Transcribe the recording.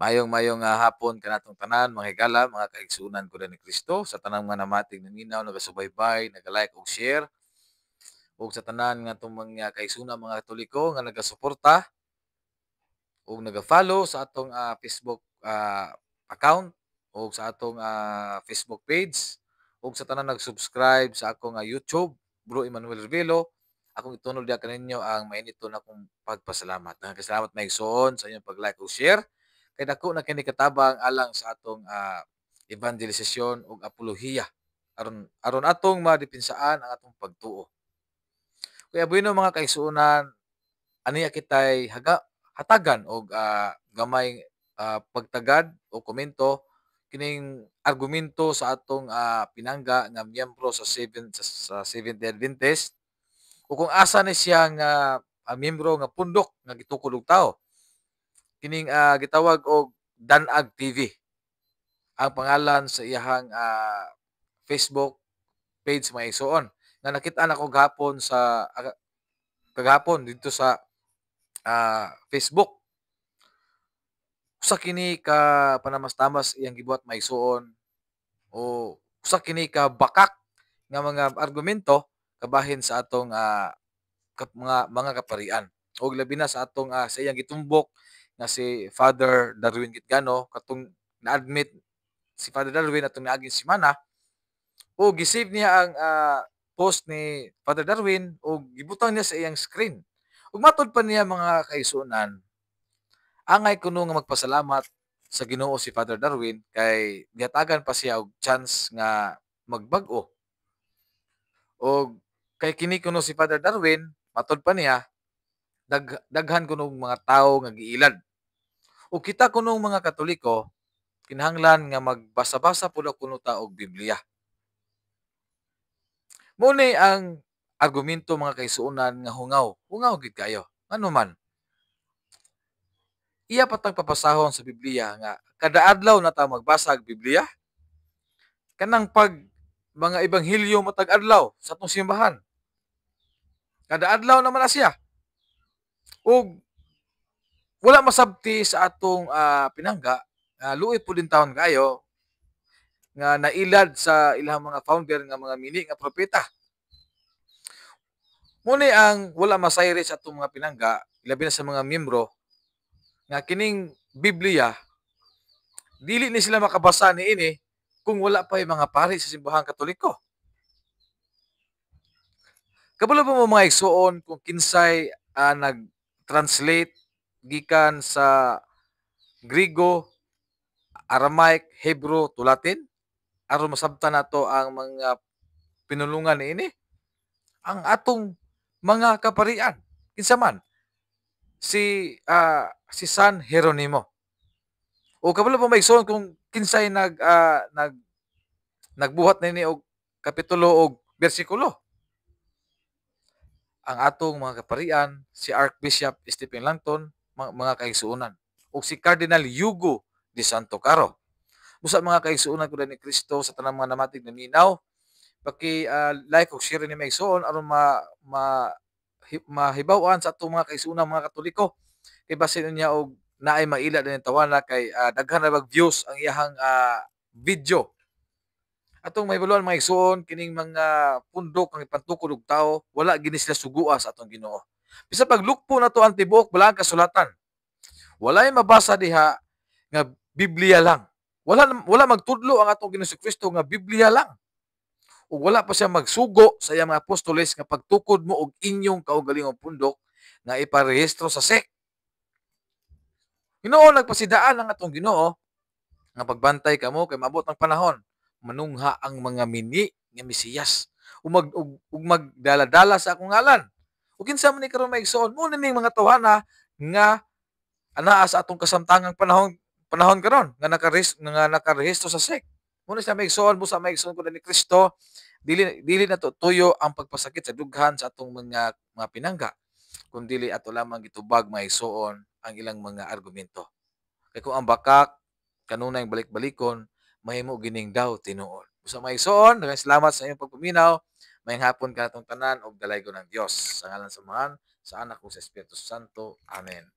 Mayong hapon kanatong tanan mga higala, mga kaigsunan ko ni Kristo sa tanang mga namatig naminaw nagasubaybay, naga-like ug share ug sa tanan nga atong mga kaigsunan mga Katoliko nga nagasuporta ug naga-follow sa atong Facebook account ug sa atong Facebook page ug sa tanan nag-subscribe sa akong YouTube, Bro Emmanuel Revelo. Akong itunod diha kaninyo ang mainiton akong pagpasalamat. Nagkasalamat maigsoon sa inyong pag-like ug share. Kay dako na kini katabang alang sa atong evangelisasyon ug apolohiya aron aron atong madepinsaan ang atong pagtuo. Kaya bueno mga kaigsuonan, aniya kitay hatagan og gamay pagtagad o komento kining argumento sa atong pinangga nga miyembro sa Seventh-day Adventist o kung asa ni siya nga miyembro nga pundok nga gitukod og tawo. Kining gitawag og Danag TV ang pangalan sa iyahang Facebook page mga igsoon nga nakita nako gahapon sa kagahapon dito sa Facebook. Usa kini ka panamastamas iyang gibuhat maigsoon o usa kini ka bakak nga mga argumento kabahin sa atong mga kaparian o labi na sa atong sa iyang gitumbok nga si Father Darwin Kitgano katong na-admit si Father Darwin atong niaging semana o gisave niya ang post ni Father Darwin o gibutang niya sa iyang screen. Ug matod pa niya mga kaigsuonan, angay kuno nga magpasalamat sa Ginoo si Father Darwin kay gihatagan pa siya og chance nga magbag-o. O kay kini kuno si Father Darwin, matod pa niya, daghan kuno mga tawo nga giilad. O kita kunong mga Katoliko, kinahanglan nga magbasa-basa pud kuno ta og Biblia. Mao ni ang argumento mga kaigsuonan nga hungaw. Hungaw gid kayo. Ano man, iya patang papasahon sa Biblia nga kada adlaw na ta magbasa og Biblia. Kanang pag mga ebanghelyo matag adlaw sa atong simbahan. Kada adlaw naman na siya. Ug wala masabti sa atong pinangga, luoy po din taon kayo nga nailad sa ilang mga founder nga mga mini nga propeta. Muni ang wala masayri sa atong mga pinangga, labi na sa mga miyembro nga kining Biblia dili ni sila makabasa niini kung wala pa yung mga pari sa simbahang Katoliko. Kabalo ba mo mga igsuon kung kinsay nag-translate gikan sa Grigo, Aramaic, Hebrew to Latin aron masabtan nato ang mga pinulungan niini? Ang atong mga kaparian. Kinsa man? Si San Jeronimo. O kabalo pa maigsoon kung kinsay nagbuhat nini og kapitulo og bersikulo. Ang atong mga kaparian, si Archbishop Stephen Langton, mga kaigsuonan. O si Cardinal Hugo de Santo Caro. Busa mga kaigsuonan ko ni Kristo sa tanang mga namatig na minaw, like o share ni maigsoon aron mahibaw-an sa atong mga kaigsuonan mga Katoliko. Kay basin niya og naay maila din tawana kay daghan na views ang iyahang video. Atong mahibaluan mga igsoon kining mga pundok ang ipantukod og tawo, wala gini sila sugua sa atong Ginoo. Bisan paglukpo na to ang tibuok balang kasulatan. Walay mabasa diha nga Biblia lang. Wala magtudlo ang atong Ginoong Kristo nga Biblia lang. O wala pa siya magsugo sa iyang mga apostoles nga pagtukod mo og inyong kaugalingong pundok nga iparehistro sa SEC. Ginoo nagpasidaan ang atong Ginoo nga pagbantay kamo kay maabot ang panahon manungha ang mga mini nga Mesiyas ug magdala-dala sa akong ngalan. Ug kinsa man ni karon maigsoon mo ning mga tawhana nga anaa sa atong kasamtangang panahon karon nga nakarehistro sa SEC. Mo ni sa maigsoon busa maigsoon ko ni Kristo dili na to tuyo ang pagpasakit sa dughan sa atong mga pinangga kundi ato lamang gitubag maigsoon ang ilang mga argumento. Kay kung ang bakak kanunay balik-balikon mahimo gining daw tinuod. Sa maigsoon, daghang salamat sa inyong pagpaminaw. Mayang hapon kanatong tanan og dalaygon ng Dios. Sa ngalan sa Anak ug sa Espiritu Santo. Amen.